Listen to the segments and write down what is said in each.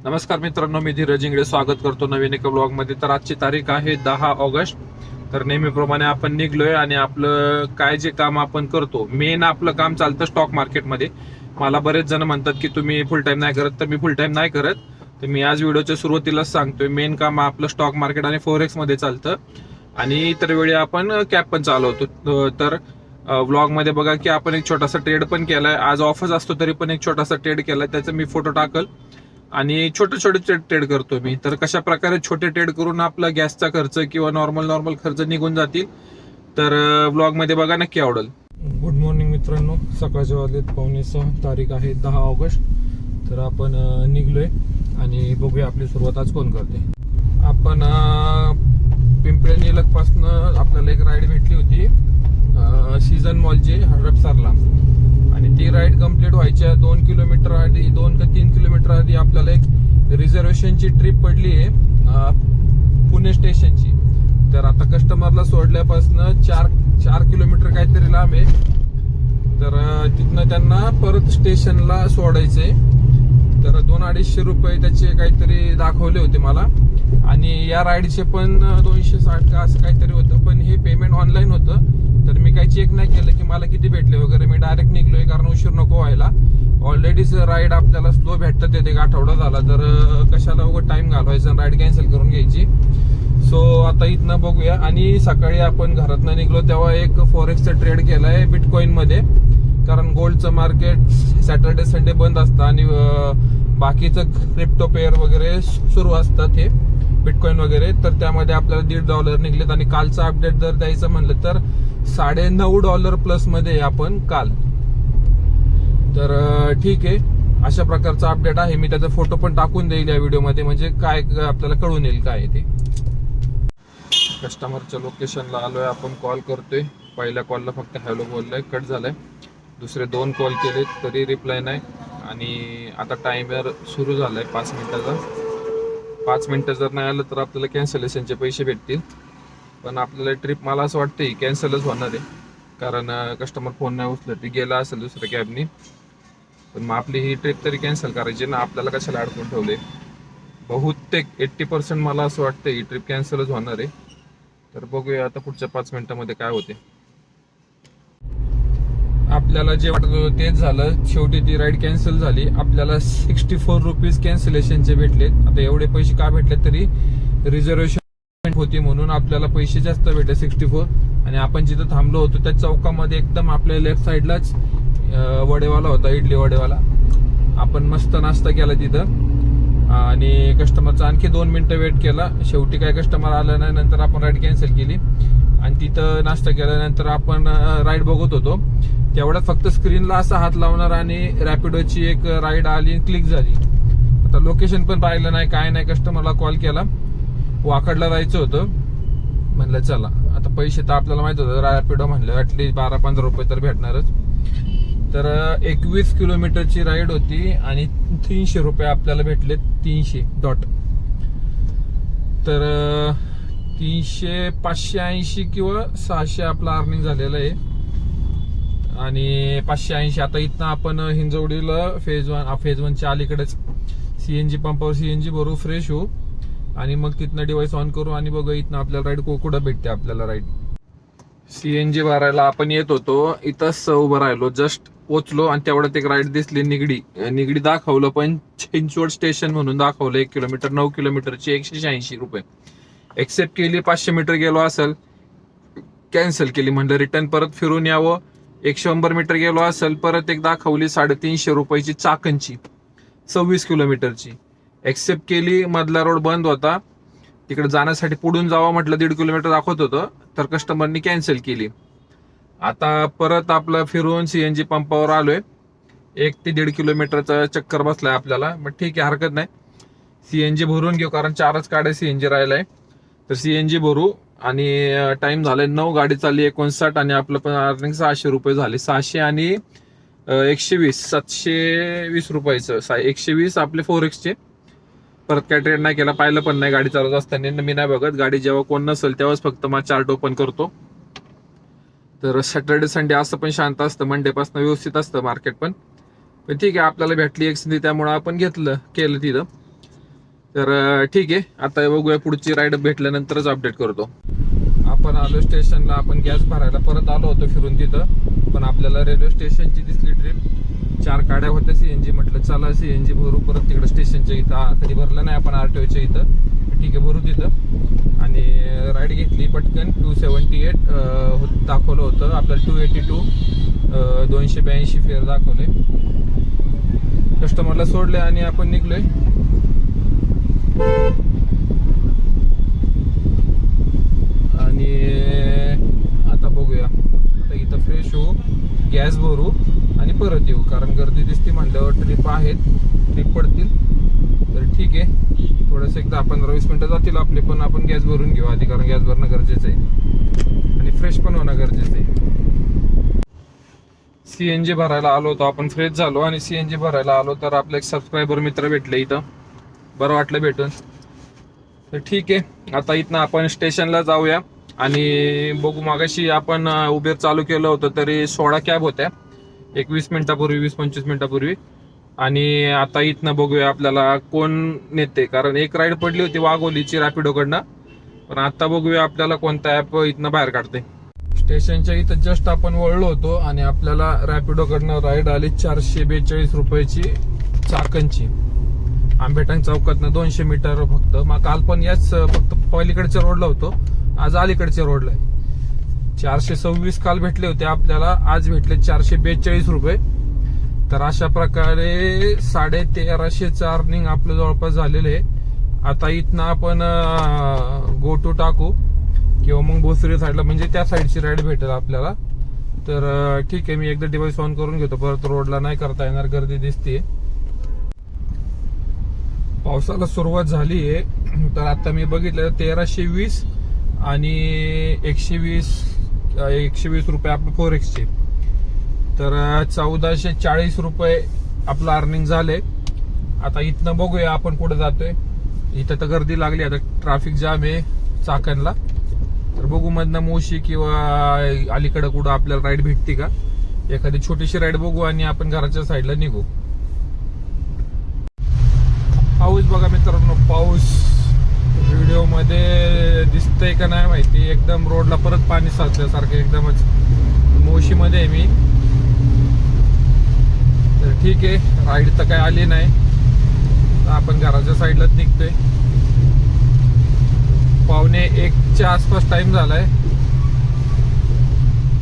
नमस्कार मित्रांनो, मी धीरज इंगळे स्वागत करतो नवीन एका ब्लॉग मध्ये. तर आजची तारीख आहे 10 ऑगस्ट. तर नेहमीप्रमाणे आपण निघलोय आणि आपलं काय जे काम आपण करतो, मेन आपलं काम चालतं स्टॉक मार्केटमध्ये. मला बरेच जण म्हणतात की तुम्ही फुल टाइम नाही करत, तर मी फुल टाइम नाही करत. तर मी आज व्हिडिओच्या सुरुवातीलाच सांगतोय, मेन काम आपलं स्टॉक मार्केट आणि फोरेक्स मध्ये चालतं आणि इतर वेळी आपण कॅप पण चालवतो. तर व्लॉग मध्ये बघा की आपण एक छोटासा ट्रेड पण केलाय. आज ऑफच असतो तरी पण एक छोटासा ट्रेड केलाय, त्याचा मी फोटो टाकल. आणि छोटे छोटे ट्रेड करतो मी. तर कशा प्रकारे छोटे ट्रेड करून आपला गॅसचा खर्च किंवा नॉर्मल खर्च निघून जातील, तर ब्लॉग मध्ये बघा, नक्की आवडेल. गुड मॉर्निंग मित्रांनो, सकाळच्या वाजलेत 5:45, तारीख आहे 10 ऑगस्ट. तर आपण निघलोय आणि बघूया आपली सुरुवात आज कोण करते. आपण पिंपळे निलक पासून आपल्याला एक राईड भेटली होती सीझन मॉलची हडपसरला, आणि ती राईड कंप्लीट व्हायच्या 2 किलोमीटर आधी, 2 का 3 किलोमीटर आधी आपल्याला एक रिझर्वेशनची ट्रिप पडली आहे पुणे स्टेशनची. तर आता कस्टमरला सोडल्यापासून 4 किलोमीटर काहीतरी लांब आहे. तर तिथनं त्यांना परत स्टेशनला सोडायचंय. तर 200-250 रुपये त्याचे काहीतरी दाखवले होते मला, आणि या राईडचे पण 260 का असं काहीतरी होतं. पण हे पेमेंट ऑनलाईन होतं, तर मी काही चेक नाही केलं की मला किती भेटले वगैरे. मी डायरेक्ट निघलोय कारण उशीर नको व्हायला. ऑलरेडीच राईड आपल्याला स्लो भेटतात, एक आठवडा झाला, तर कशाला उगाच टाइम घालवायचा, राईड कॅन्सल करून घ्यायची. सो आता इथनं बघूया. आणि सकाळी आपण घरातनं निघलो तेव्हा एक फॉरेक्सचा ट्रेड केलाय बिटकॉइन मध्ये, कारण गोल्डचं मार्केट सॅटर्डे संडे बंद असतं आणि बाकीचं क्रिप्टो पेअर वगैरे सुरू असतात हे बिटकॉइन वगैरे. तर त्यामध्ये आपल्याला $1.5 निघलेत. आणि कालचा अपडेट जर द्यायचं म्हणलं तर $9.5 प्लस मध्ये आपण काल. तर ठीक आहे, अशा प्रकारचा अपडेट आहे. मी त्याचा फोटो पण टाकून देईल या व्हिडिओमध्ये, म्हणजे काय आपल्याला कळून येईल काय आहे ते. कस्टमरच्या लोकेशनला आलोय आपण, कॉल करतोय. पहिल्या कॉलला फक्त हॅलो बोललाय, कट झालाय. दुसरे 2 कॉल केले तरी रिप्लाय नाही. आणि आता टाइमर सुरू झालाय 5 मिनिटाचा. 5 मिनिटं जर नाही आलं तर आपल्याला कॅन्सलेशनचे पैसे भेटतील. पण आपल्याला ट्रिप मला असं वाटतं कॅन्सलच होणार आहे, कारण कस्टमर फोन नाही उचलत, ती गेला असेल दुसऱ्या कॅबनी. पण मग आपली ही ट्रिप तरी कॅन्सल करायची ना, आपल्याला कशाला अडकून ठेवले. बहुतेक 80% मला असं वाटतं ही ट्रिप कॅन्सलच होणार आहे. तर बघूया आता पुढच्या 5 मिनिटांमध्ये काय होते. आपल्याला जे वाटत होतं तेच झालं. शेवटी ती राईड कॅन्सल झाली. आपल्याला 64 रुपीज कॅन्सलेशनचे भेटले. आता एवढे पैसे का भेटले, तरी रिझर्वेशन होती म्हणून आपल्याला पैसे जास्त भेटले 64. आणि आपण जिथं थांबलो होतो त्या चौकामध्ये एकदम आपल्या लेफ्ट साईडलाच वडेवाला होता, इडली वडेवाला. आपण मस्त नाश्ता केला तिथं आणि कस्टमरचा आणखी 2 मिनिटं वेट केला. शेवटी काय कस्टमर आलं नाही, नंतर आपण राईड कॅन्सल केली. आणि तिथं नाश्ता केल्यानंतर आपण राईड बघत होतो. तेवढ्यात फक्त स्क्रीनला असा हात लावणार आणि रॅपिडोची एक राईड आली, क्लिक झाली. आता लोकेशन पण पाहिलं नाही, काय नाही. कस्टमरला कॉल केला, वाकडला जायचं होतं. म्हणलं चला, आता पैसे तर आपल्याला माहित होतं, रॅपिडो म्हणलं ऍटलीस्ट 12-15 रुपये तर भेटणारच. तर 21 किलोमीटरची राईड होती आणि 300 रुपये आपल्याला भेटले. 300 डॉट. तर 300, 580 किंवा 600 आपला अर्निंग झालेलं आहे. आणि 580 आता इथनं आपण हिंजवडीला फेज 1च्या अलीकडेच सीएनजी पंपावर सीएनजी भरू, फ्रेश होऊ, आणि मग तिथनं डिव्हाइस ऑन करू आणि बघू इथनं आपल्याला राईड कुठं भेटते. आपल्याला राईड सीएनजी भरायला आपण येत होतो, इथंच उभं राहिलो, जस्ट पोचलो आणि तेवढ्यात एक राईड दिसली. निगडी दाखवलं, पण चिंचवड स्टेशन म्हणून दाखवलं. 1 किलोमीटर 9 किलोमीटरची 180 रुपये. एक्सेप्ट केली. 500 मीटर गेलो असेल, कॅन्सल केली. म्हणलं रिटर्न परत फिरून यावं. 100 मीटर गेलो असेल, परत एक दाखवली 350 रुपयाची चाकणची 26 किलोमीटरची. एक्सेप्ट केली. मधला रोड बंद होता, तिकडे जाण्यासाठी पुढून जावं म्हटलं, 1.5 किलोमीटर दाखवत होतं, तर कस्टमरनी कॅन्सल केली. आता परत आपलं फिरून सीएनजी पंपावर आलोय. 1 ते 1.5 किलोमीटरचा चक्कर बसलाय आपल्याला. मग ठीक आहे, हरकत नाही, सीएनजी भरून घेऊ, कारण 4च गाड्या सीएनजी राहिलाय. तर सीएनजी भरू. आणि टाइम झालाय 9, गाडी चालली 59, आणि आपलं पण अर्निंग 600 रुपये झाले. 600 आणि 120, 720 रुपयाचं. 120 आपले फोरेक्सचे. परत काय ट्रेड नाही केला, पाहिलं पण नाही गाडी चालवत असताना. मी नाही बघत, गाडी जेव्हा कोण नसेल तेव्हाच फक्त मग चार्ट ओपन करतो. तर सॅटर्डे संडे असं पण शांत असतं, मंडे पासून व्यवस्थित असतं मार्केट पण. ठीक आहे, आपल्याला भेटली एक संधी, त्यामुळे आपण केलं तिथं. तर ठीक आहे, आता बघूया पुढची राईड भेटल्यानंतरच अपडेट करतो. आपण आलो स्टेशनला, आपण गॅस भरायला परत आलो होतो फिरून तिथं, पण आपल्याला रेल्वे स्टेशनची दिसली ट्रिप. 4 गाड्या होत्या सीएनजी. म्हटलं चला सीएनजी भरू परत तिकडे स्टेशनच्या इथं. कधी भरलं नाही आपण RTOच्या इथं. ठीक आहे, भरू तिथं. आणि राईड घेतली पटकन. 278 दाखवलं होतं आपल्याला. 282 282 फेअर दाखवले. कस्टमरला सोडले आणि आपण निघलोय. आणि आता बघूया, आता इथं फ्रेश होऊ, गॅस भरू आणि परत येऊ. कारण गर्दी दिसते म्हणल्यावर ट्रिप आहेत, ट्रिप पडतील. तर ठीक आहे, थोडंसं एक 10-15-20 मिनिटं जातील आपले, पण आपण गॅस भरून घेऊ आधी. कारण गॅस भरणं गरजेचं आहे आणि फ्रेश पण होणं गरजेचं आहे. सीएनजी भरायला आलो होतो आपण, फ्रेश झालो आणि सीएनजी भरायला आलो तर आपलं एक सबस्क्रायबर मित्र भेटले इथं. बरं वाटलं भेटून. तर ठीक आहे, आता इथनं आपण स्टेशनला जाऊया आणि बघू. मागाशी आपण उबेर चालू केलं होतं तरी 16 कॅब होत्या, 20 मिनिटापूर्वी, 20-25 मिनिटापूर्वी. आणि आता इथनं बघूया आपल्याला कोण नेते. कारण एक राईड पडली होती वाघोलीची रॅपिडोकडनं, पण आता बघूया आपल्याला कोणता ॲप इथनं बाहेर काढते. स्टेशनच्या इथं जस्ट आपण वळलो होतो आणि आपल्याला रॅपिडोकडनं राईड आली 442 रुपयाची चाकणची. आंबेटांग चौकातनं 200 मीटर फक्त. मग काल पण याच फक्त पलीकडच्या रोडला होतो, आज अलीकडच्या रोडला आहे. 426 काल भेटले होते आपल्याला, आज भेटले 442 रुपये. तर अशा प्रकारे 1350 अर्निंग आपलं जवळपास झालेले आहे. आता इथनं आपण गो टू टाकू किंवा मग भोसरी साईडला, म्हणजे त्या साईडची राईड भेटेल आपल्याला. तर ठीक आहे, मी एकदा डिव्हाइस ऑन करून घेतो, परत रोडला नाही करता येणार, गर्दी दिसते. पावसाला सुरुवात झाली आहे. तर आता मी बघितलं 1320 आणि 120 रुपये आपले 4X चे. तर 1440 रुपये आपलं अर्निंग झाले. आता इथनं बघूया आपण कुठे जातोय. इथं तर गर्दी लागली, आता ट्रॅफिक जाम आहे चाकणला. तर बघू मधनं मोशी किंवा अलीकडे कुठं आपल्याला राईड भेटते का, एखादी छोटीशी राईड बघू आणि आपण घराच्या साईडला निघू. पाऊस बघा मित्रांनो, पाऊस व्हिडिओ मध्ये दिसतंय का नाही माहिती. एकदम रोडला परत पाणी साचल्यासारखं एकदमच. मोशी मध्ये आहे मी. तर ठीक आहे, राईड तर काय आली नाही, आपण घराच्या साईडलाच निघतोय. 1:45च्या आसपास टाइम झालाय.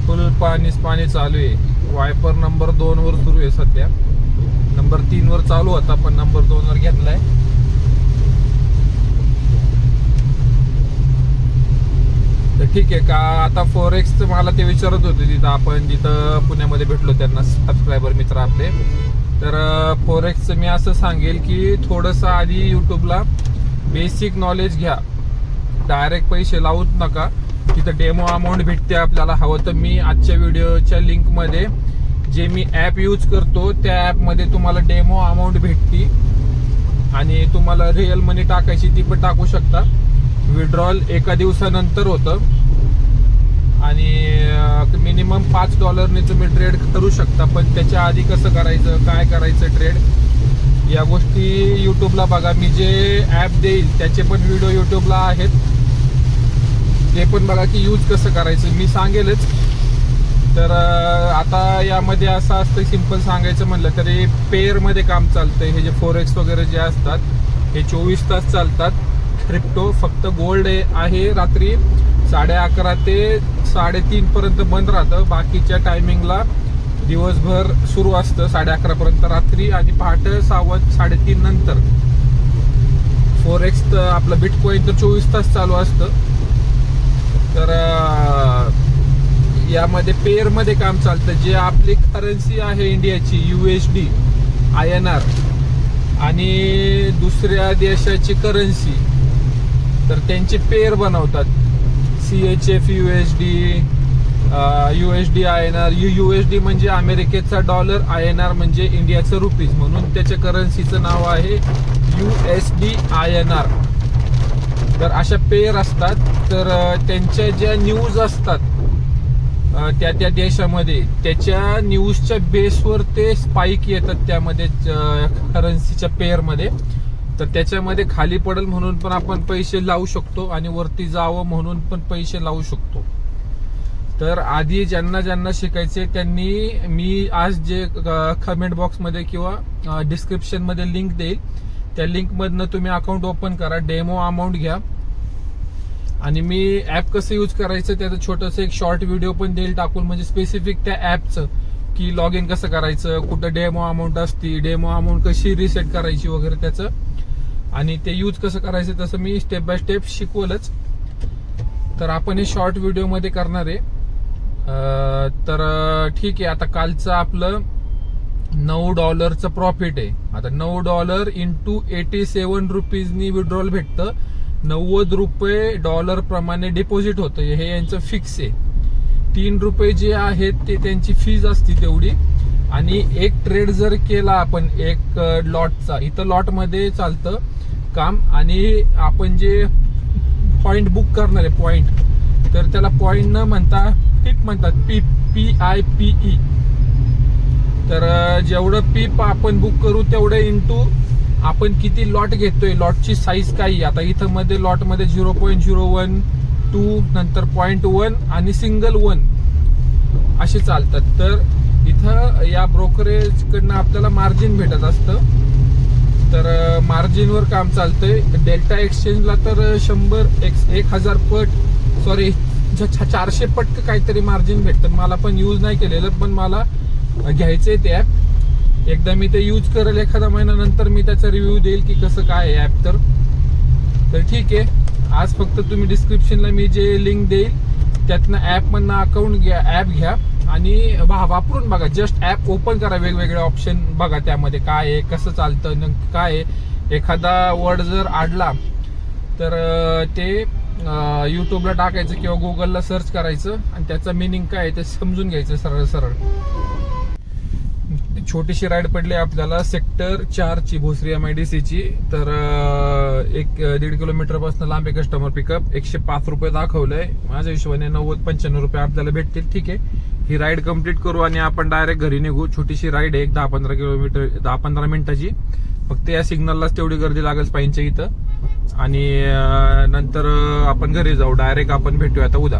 फुल पाणी चालू आहे. वायपर नंबर 2 वर सुरू आहे सध्या. नंबर 3 वर चालू होता, पण नंबर 2 वर घेतलाय. तर ठीक आहे का. आता 4X मला ते विचारत होते तिथं, आपण जिथं पुण्यामध्ये भेटलो त्यांना, सबस्क्रायबर मित्र आपले. तर 4X मी असं सांगेल की थोडंसं आधी युट्यूबला बेसिक नॉलेज घ्या, डायरेक्ट पैसे लावूच नका. तिथं डेमो अमाऊंट भेटते आपल्याला. हवं तर मी आजच्या व्हिडिओच्या लिंक मध्ये जे मी ऍप यूज करतो त्या ऍप मध्ये तुम्हाला डेमो अमाऊंट भेटती आणि तुम्हाला रिअल मनी टाकायची ती पण टाकू शकता. विड्रॉल 1 दिवसानंतर होतं आणि मिनिमम $5 तुम्ही ट्रेड करू शकता. पण त्याच्या आधी कसं करायचं, काय करायचं ट्रेड, या गोष्टी युट्यूबला बघा. मी जे ऍप देईल त्याचे पण व्हिडिओ युट्यूबला आहेत, ते पण बघा की यूज कसं करायचं मी सांगेलच. तर आता यामध्ये असं असतं, सिंपल सांगायचं म्हणलं तरी पेअर मध्ये काम चालतंय. हे जे 4X वगैरे जे असतात हे 24 तास चालतात. क्रिप्टो फक्त गोल्ड आहे रात्री 11:30 ते 3:30 पर्यंत बंद राहतं. बाकीच्या टायमिंगला दिवसभर सुरू असतं 11:30 पर्यंत रात्री आणि पहाटे 3:30 नंतर. 4X तर आपलं बिटकॉइन तर 24 तास चालू असतं. तर यामध्ये पेअर मध्ये काम चालतं. जे आपली करन्सी आहे इंडियाची USD INR आणि दुसऱ्या देशाची करन्सी, तर त्यांचे पेअर बनवतात. CHF USD, USD INR. USD म्हणजे अमेरिकेचा डॉलर, INR म्हणजे इंडियाचं रुपीज, म्हणून त्याच्या करन्सीचं नाव आहे USD INR. तर अशा पेअर असतात. तर त्यांच्या ज्या न्यूज असतात त्या देशामध्ये, त्याच्या न्यूजच्या बेसवर ते स्पाइक येतात त्यामध्ये करन्सीच्या पेअरमध्ये. तर त्याच्यामध्ये खाली पडेल म्हणून पण आपण पैसे लावू शकतो आणि वरती जावं म्हणून पण पैसे लावू शकतो. तर आधी ज्यांना ज्यांना शिकायचे त्यांनी मी आज जे कमेंट बॉक्समध्ये किंवा डिस्क्रिप्शन मध्ये लिंक देईल त्या लिंक मधनं तुम्ही अकाउंट ओपन करा, डेमो अमाऊंट घ्या आणि मी ऍप कसं यूज करायचं त्याचं छोटंसं एक शॉर्ट व्हिडिओ पण देईल टाकून, म्हणजे स्पेसिफिक त्या ऍपचं की लॉग इन कसं करायचं, कुठं डेमो अमाऊंट असती, डेमो अमाऊंट कशी रिसेट करायची वगैरे त्याचं, आणि ते यूज कसं करायचं तसं मी स्टेप बाय स्टेप शिकवलंच. तर आपण हे शॉर्ट व्हिडिओ मध्ये करणार आहे. तर ठीक आहे, आता कालचं आपलं $9 प्रॉफिट आहे. आता $9 इंटू 87 रुपीजनी विड्रॉल भेटतं. $90 प्रमाणे डिपॉझिट होतं. हे यांचं फिक्स आहे. $3 जे आहेत ते त्यांची फीज असती तेवढी. आणि एक ट्रेड जर केला आपण एक लॉटचा, इथं लॉट मध्ये चालतं काम, आणि आपण जे पॉइंट बुक करणार आहे पॉइंट, तर त्याला पॉइंट न म्हणता पीप म्हणतात, PIPE. तर जेवढं पीप आपण बुक करू तेवढं इंटू आपण किती लॉट घेतोय, लॉटची साईज काही. आता इथं मध्ये लॉट मध्ये 0.01, 2, नंतर 0.1 आणि सिंगल 1 असे चालतात. तर इथं या ब्रोकरेज कडनं आपल्याला मार्जिन भेटत असतं. तर मार्जिनवर काम चालतंय. डेल्टा एक्सचेंजला तर 1000 पट, सॉरी 400 पट काहीतरी मार्जिन भेटतं. मला पण यूज नाही केलेलं, पण मला घ्यायचंय ते ऍप. एकदा मी ते यूज करेल एखादा महिन्यानंतर मी त्याचा रिव्ह्यू देईल की कसं काय आहे ऍप. तर ठीक आहे, आज फक्त तुम्ही डिस्क्रिप्शनला मी जे लिंक देईल त्यातनं ऍप मधनं अकाउंट घ्या, ऍप घ्या आणि वापरून बघा. जस्ट ऍप ओपन करा, वेगवेगळे ऑप्शन बघा त्यामध्ये काय आहे, कसं चालतं, काय आहे. एखादा वर्ड जर आडला तर ते युट्यूबला टाकायचं किंवा गुगलला सर्च करायचं आणि त्याचं मिनिंग काय आहे ते समजून घ्यायचं सरळ सरळ. छोटीशी राईड पडली आपल्याला सेक्टर 4 ची, भोसरी MIDC ची. तर 1.5 किलोमीटर पासून लांब आहे. कस्टमर पिकअप 105 रुपये दाखवलंय. माझ्या हिशोबाने 90-95 रुपये आपल्याला भेटतील. ठीक आहे, ही राईड कम्प्लीट करू आणि आपण डायरेक्ट घरी निघू. छोटीशी राईड आहे, 10-15 किलोमीटर, 10-15 मिनिटाची. फक्त या सिग्नललाच तेवढी गर्दी लागेल पाहिजे इथं, आणि नंतर आपण घरी जाऊ. डायरेक्ट आपण भेटूया आता उद्या.